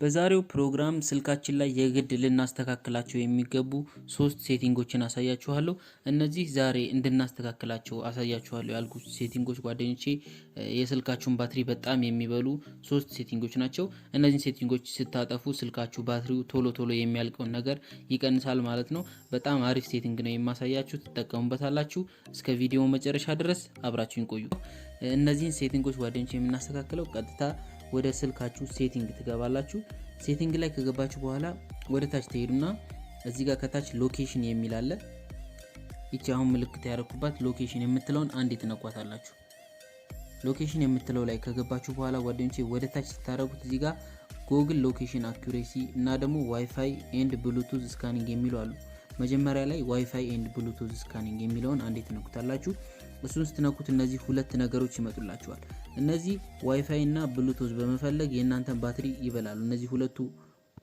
በዛሬው ፕሮግራም ስልካችን ላይ የግድ ልናስተካክላቸው የሚገቡ 3 ሴቲንጎችን አሳያችኋለሁ። እነዚህ ዛሬ እንድናስተካክላቸው አሳያችኋለሁ ያልኩት ሴቲንጎች ጓደኞቼ የስልካችሁን ባትሪ በጣም የሚበሉ 3 ሴቲንጎች ናቸው። እነዚህን ሴቲንጎች ስታጠፉ ስልካችሁ ባትሪው ቶሎ የሚያልቀውን ነገር ይቀንሳል ማለት ነው። በጣም አሪፍ ሴቲንግ ነው የማሳያችሁ፣ ትጠቀሙበታላችሁ። እስከ ቪዲዮ መጨረሻ ድረስ አብራችሁን ቆዩ። እነዚህን ሴቲንጎች ጓደኞቼ የምናስተካክለው ቀጥታ ወደ ስልካችሁ ሴቲንግ ትገባላችሁ። ሴቲንግ ላይ ከገባችሁ በኋላ ወደ ታች ትሄዱና እዚህ ጋር ከታች ሎኬሽን የሚል አለ። እቺ አሁን ምልክት ያደረኩባት ሎኬሽን የምትለውን አንዴ ትነኳታላችሁ። ሎኬሽን የምትለው ላይ ከገባችሁ በኋላ ጓደኞቼ ወደ ታች ስታረጉት እዚህ ጋር ጉግል ሎኬሽን አኩሬሲ እና ደግሞ ዋይፋይ ኤንድ ብሉቱዝ ስካኒንግ የሚሉ አሉ። መጀመሪያ ላይ ዋይፋይ ኤንድ ብሉቱዝ ስካኒንግ የሚለውን አንዴ ትነኩታላችሁ። እሱን ስትነኩት እነዚህ ሁለት ነገሮች ይመጡላችኋል። እነዚህ ዋይፋይ እና ብሉቱዝ በመፈለግ የእናንተን ባትሪ ይበላሉ። እነዚህ ሁለቱ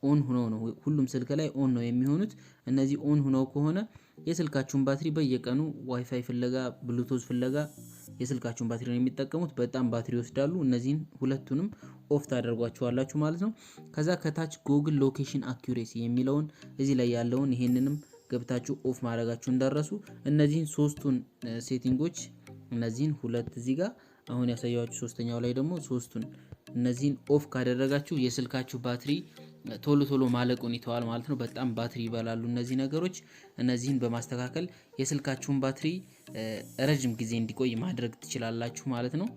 ኦን ሆነው ነው ሁሉም ስልክ ላይ ኦን ነው የሚሆኑት። እነዚህ ኦን ሆነው ከሆነ የስልካችሁን ባትሪ በየቀኑ ዋይፋይ ፍለጋ ብሉቱዝ ፍለጋ የስልካችሁን ባትሪ ነው የሚጠቀሙት። በጣም ባትሪ ይወስዳሉ። እነዚህን ሁለቱንም ኦፍ ታደርጓቸዋላችሁ ማለት ነው። ከዛ ከታች ጉግል ሎኬሽን አኩሬሲ የሚለውን እዚህ ላይ ያለውን ይሄንንም ገብታችሁ ኦፍ ማድረጋችሁ እንዳረሱ። እነዚህን ሶስቱን ሴቲንጎች እነዚህን ሁለት እዚህ ጋር አሁን ያሳያችሁ ሶስተኛው ላይ ደግሞ ሶስቱን እነዚህን ኦፍ ካደረጋችሁ የስልካችሁ ባትሪ ቶሎ ማለቁን ይተዋል ማለት ነው። በጣም ባትሪ ይበላሉ እነዚህ ነገሮች። እነዚህን በማስተካከል የስልካችሁን ባትሪ ረጅም ጊዜ እንዲቆይ ማድረግ ትችላላችሁ ማለት ነው።